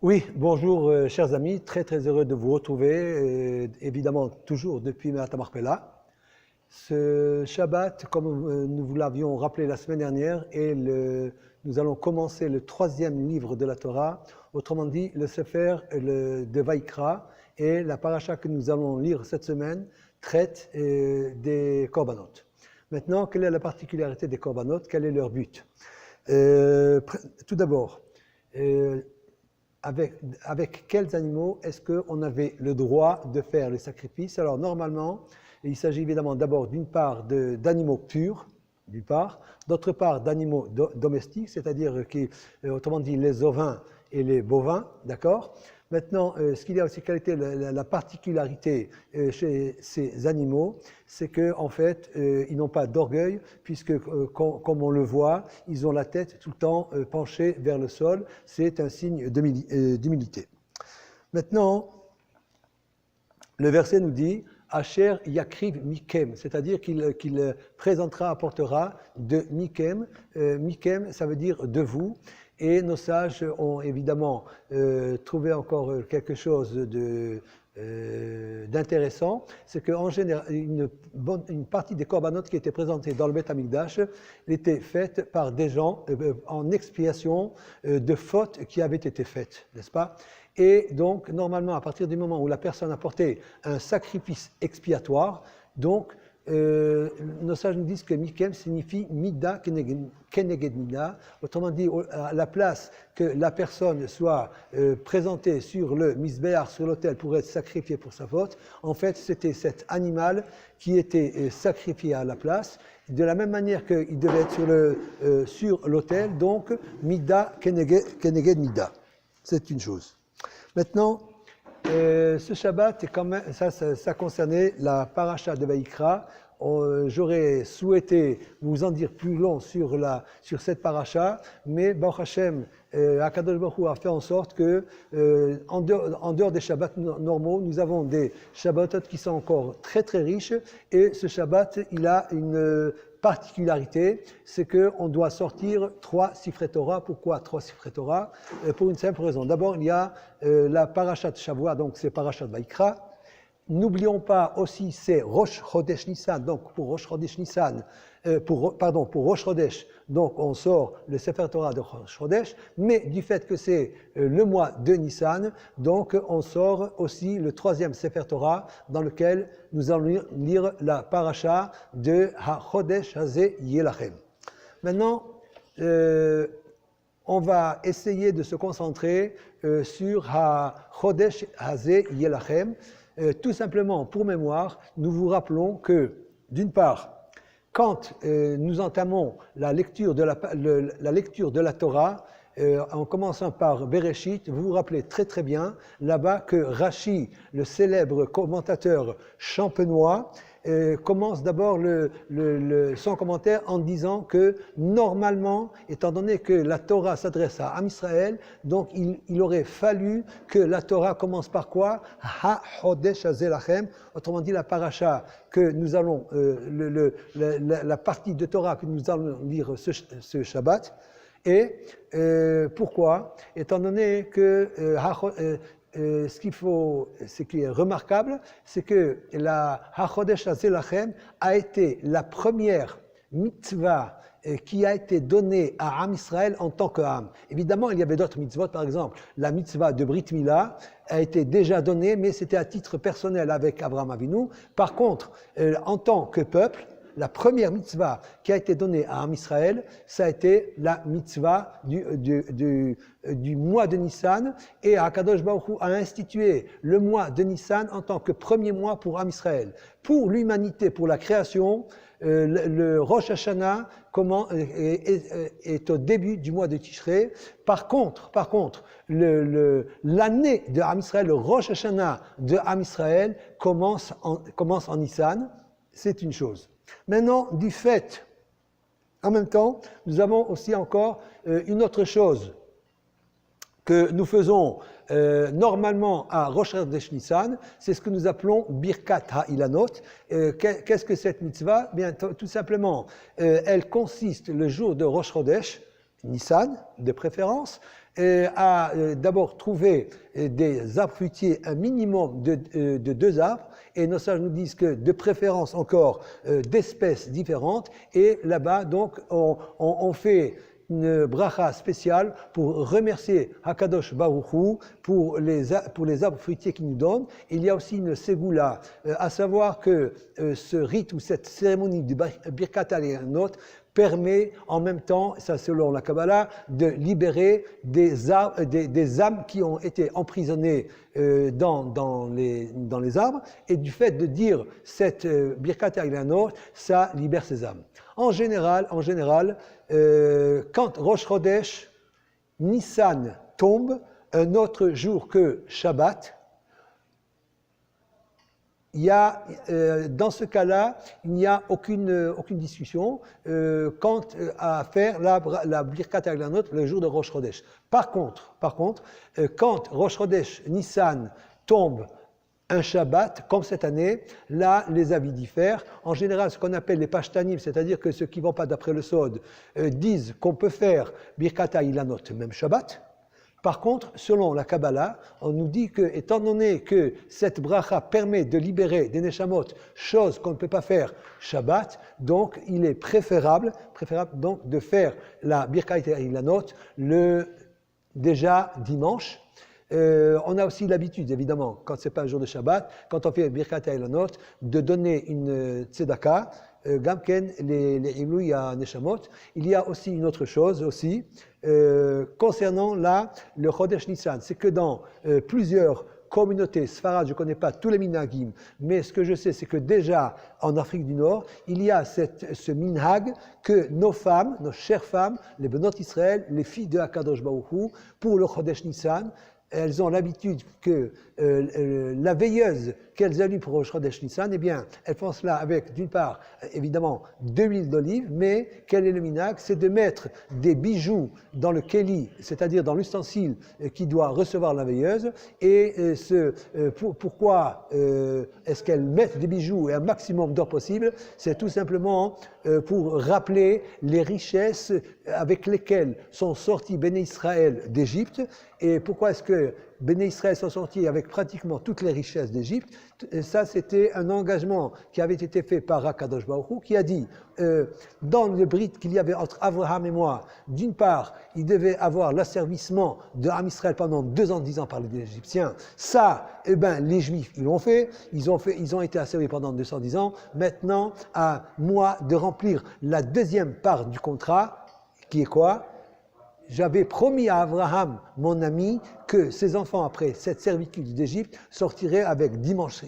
Oui, bonjour chers amis, très heureux de vous retrouver, évidemment toujours depuis Me'at Marpella. Ce Shabbat, comme nous vous l'avions rappelé la semaine dernière, nous allons commencer le troisième livre de la Torah, autrement dit le Sefer de Vaïkra, et la paracha que nous allons lire cette semaine traite des korbanot. Maintenant, quelle est la particularité des korbanot? Quel est leur but? Tout d'abord, avec quels animaux est-ce qu'on avait le droit de faire le sacrifice? Alors normalement, il s'agit évidemment d'abord d'une part d'animaux purs, d'une part, d'autre part d'animaux domestiques, c'est-à-dire autrement dit les ovins et les bovins, d'accord? Maintenant, ce qu'il y a aussi, quelle était la particularité chez ces animaux, c'est qu'en fait, ils n'ont pas d'orgueil, puisque, comme on le voit, ils ont la tête tout le temps penchée vers le sol. C'est un signe d'humilité. Maintenant, le verset nous dit « Asher yakriv mikem », c'est-à-dire qu'il présentera, apportera de mikem. Mikem, ça veut dire de vous. Et nos sages ont évidemment trouvé encore quelque chose d'intéressant, c'est qu'en général, une partie des korbanot qui étaient présentés dans le Beth Amikdash était faite par des gens en expiation de fautes qui avaient été faites, n'est-ce pas? Et donc, normalement, à partir du moment où la personne apportait un sacrifice expiatoire, donc, nos sages nous disent que Mikem signifie Mida Keneged Mida, autrement dit, à la place que la personne soit présentée sur le Misbéar, sur l'autel, pour être sacrifiée pour sa faute, en fait, c'était cet animal qui était sacrifié à la place, de la même manière qu'il devait être sur l'autel, donc Mida Keneged Mida. C'est une chose. Maintenant, ce Shabbat, est quand même, ça concernait la paracha de Vaïkra. J'aurais souhaité vous en dire plus long sur cette paracha, mais Baruch Hashem, Akadosh Baruch Hu a fait en sorte que, en dehors des Shabbats normaux, nous avons des Shabbatot qui sont encore très riches, et ce Shabbat, il a une particularité, c'est qu'on doit sortir 3 Sifrei Torah. Pourquoi 3 Sifrei Torah? Pour une simple raison. D'abord, il y a la Parashat Shavua, donc c'est Parashat Vaïkra. N'oublions pas aussi c'est Rosh Chodesh Nissan, donc pour Rosh Chodesh Nissan, pour Rosh Chodesh, donc on sort le Sefer Torah de Rosh Chodesh, mais du fait que c'est le mois de Nissan, donc on sort aussi le 3e Sefer Torah dans lequel nous allons lire la paracha de HaChodesh Hazeh Yelachem. Maintenant, on va essayer de se concentrer sur HaChodesh Hazeh Yelachem. Tout simplement, pour mémoire, nous vous rappelons que, d'une part, quand nous entamons la lecture de la Torah, en commençant par Bereshit, vous vous rappelez très bien là-bas que Rashi, le célèbre commentateur champenois, commence d'abord son commentaire en disant que normalement, étant donné que la Torah s'adresse à Am Israël, donc il aurait fallu que la Torah commence par quoi? Ha-Chodesh Hazeh Lachem, autrement dit la paracha que nous allons, la partie de Torah que nous allons lire ce Shabbat. Et pourquoi? Étant donné que ce qui est remarquable, c'est que la HaChodesh Hazeh Lachem a été la première mitzvah qui a été donnée à Am Israël en tant qu'âme. Évidemment, il y avait d'autres mitzvot, par exemple, la mitzvah de Brit Mila a été déjà donnée, mais c'était à titre personnel avec Abraham Avinu. Par contre, en tant que peuple, la première mitzvah qui a été donnée à Am Israël, ça a été la mitzvah du mois de Nissan, et Akadosh Baruch Hu a institué le mois de Nissan en tant que premier mois pour Am Israël. Pour l'humanité, pour la création, le Rosh Hashanah est au début du mois de Tishrei. Par contre, l'année de Am Israël, le Rosh Hashanah de Am Israël commence en Nissan. C'est une chose. Maintenant, du fait, en même temps, nous avons aussi encore une autre chose que nous faisons normalement à Rosh Chodesh Nissan, c'est ce que nous appelons Birkat HaIlanot. Qu'est-ce que cette mitzvah? Bien, tout simplement, elle consiste le jour de Rosh Chodesh Nissan, de préférence, a d'abord trouvé des arbres fruitiers, un minimum de 2 arbres, et nos sages nous disent que de préférence encore d'espèces différentes, et là-bas donc on fait une bracha spéciale pour remercier Hakadosh Baruch Hu pour les arbres fruitiers qu'il nous donne. Il y a aussi une ségoula, à savoir que ce rite ou cette cérémonie du Birkat Hayanot permet en même temps, ça selon la Kabbalah, de libérer des âmes qui ont été emprisonnées dans les arbres, et du fait de dire cette Birkat Hayanot, ça libère ces âmes. En général, quand Rosh Chodesh, Nissan tombe, un autre jour que Shabbat, dans ce cas-là, il n'y a aucune discussion quant à faire la Birkat Hayanot le jour de Rosh Chodesh. Par contre, quand Rosh Chodesh Nissan tombe un Shabbat, comme cette année, là, les avis diffèrent. En général, ce qu'on appelle les pashtanim, c'est-à-dire que ceux qui ne vont pas d'après le Sod, disent qu'on peut faire Birkat Hayanot même Shabbat. Par contre, selon la Kabbalah, on nous dit que, étant donné que cette bracha permet de libérer des neshamot, chose qu'on ne peut pas faire Shabbat, donc il est préférable donc de faire la Birkat Hayanot déjà dimanche. On a aussi l'habitude, évidemment, quand ce n'est pas un jour de Shabbat, quand on fait Birkat Hayanot, de donner une tzedaka, Gamken, les Ilouï à Neshamot. Il y a aussi une autre chose aussi, concernant le Chodesh Nissan, c'est que dans plusieurs communautés sfarades, je ne connais pas tous les minhagim, mais ce que je sais, c'est que déjà en Afrique du Nord, il y a ce minhag que nos femmes, nos chères femmes, les Benot Israël, les filles de Hakadosh Baruch Hu, pour le Chodesh Nissan, elles ont l'habitude que la veilleuse qu'elles allument pour Rosh Chodesh Nissan, eh bien, elles font cela avec, d'une part, évidemment, de l'huile d'olive, mais quel est le minhag? C'est de mettre des bijoux dans le keli, c'est-à-dire dans l'ustensile qui doit recevoir la veilleuse. Et pourquoi est-ce qu'elles mettent des bijoux et un maximum d'or possible? C'est tout simplement pour rappeler les richesses avec lesquelles sont sortis Béné Israël d'Égypte. Et pourquoi est-ce que Béné Israël sont sortis avec pratiquement toutes les richesses d'Égypte? Ça, c'était un engagement qui avait été fait par Hakadosh Baruch Hu, qui a dit, dans le brit qu'il y avait entre Abraham et moi, d'une part, il devait avoir l'asservissement de Am Israël pendant 210 ans par les Égyptiens. Ça, les Juifs, ils l'ont fait. Ils ont été asservis pendant 210 ans. Maintenant, à moi de remplir la deuxième part du contrat, qui est quoi? J'avais promis à Abraham, mon ami, que ses enfants, après cette servitude d'Égypte, sortiraient avec d'immenses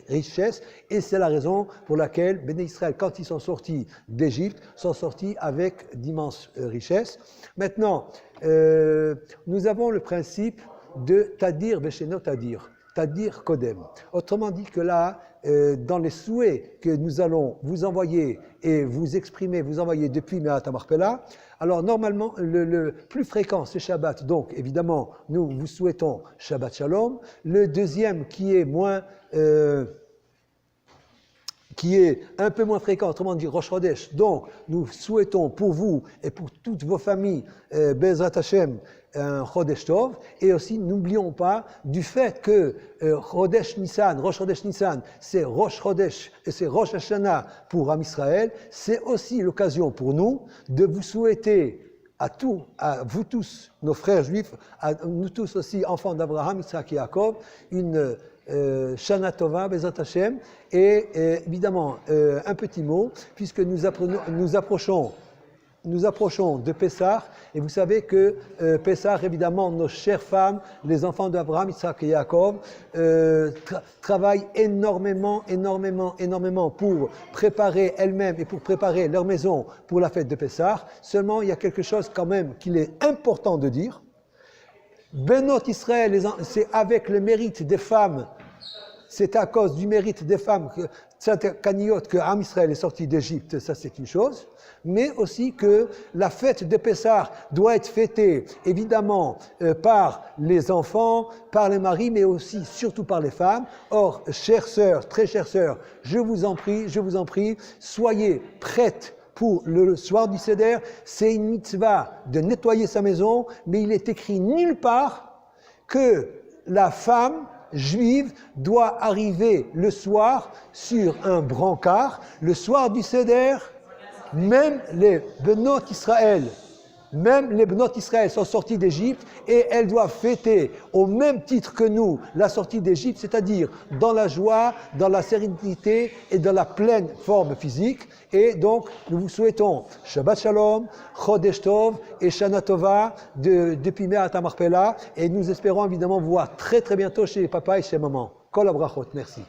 richesses. Et c'est la raison pour laquelle Béné Israël, quand ils sont sortis d'Égypte, sont sortis avec d'immenses richesses. Maintenant, nous avons le principe de Tadir Beshenot Tadir. Tadir Kodem. Autrement dit que là, dans les souhaits que nous allons vous envoyer et vous exprimer, vous envoyer depuis Me'at HaMachpelah, alors normalement, le plus fréquent, c'est Shabbat. Donc, évidemment, nous vous souhaitons Shabbat Shalom. Le deuxième, qui est un peu moins fréquent, autrement dit Rosh Chodesh. Donc, nous souhaitons pour vous et pour toutes vos familles, Be'ezrat Hashem, un Chodesh Tov. Et aussi, n'oublions pas du fait que Rosh Chodesh Nissan, c'est Rosh Chodesh et c'est Rosh Hashanah pour Am Israël. C'est aussi l'occasion pour nous de vous souhaiter à vous tous, nos frères juifs, à nous tous aussi, enfants d'Abraham, Yitzhak et Yaakov, une Shana Tova, Bezat Hashem, et évidemment, un petit mot, puisque nous approchons de Pessah, et vous savez que Pessah, évidemment, nos chères femmes, les enfants d'Abraham, Yitzhak et Yaakov, travaillent énormément pour préparer elles-mêmes et pour préparer leur maison pour la fête de Pessah. Seulement, il y a quelque chose quand même qu'il est important de dire. Benot Israël, c'est avec le mérite des femmes, c'est à cause du mérite des femmes que Am Israël est sorti d'Égypte, ça c'est une chose, mais aussi que la fête de Pessah doit être fêtée évidemment par les enfants, par les maris, mais aussi surtout par les femmes. Or, chères sœurs, très chères sœurs, je vous en prie, soyez prêtes pour le soir du Seder, c'est une mitzvah de nettoyer sa maison, mais il est écrit nulle part que la femme juive doit arriver le soir sur un brancard. Le soir du Seder, même les Benot Israël, sont sortis d'Égypte et elles doivent fêter au même titre que nous la sortie d'Égypte, c'est-à-dire dans la joie, dans la sérénité et dans la pleine forme physique. Et donc, nous vous souhaitons Shabbat Shalom, Chodesh Tov et Shana Tova depuis Me'at HaMachpelah. Et nous espérons évidemment vous voir très très bientôt chez papa et chez maman. Kol habrachot, merci.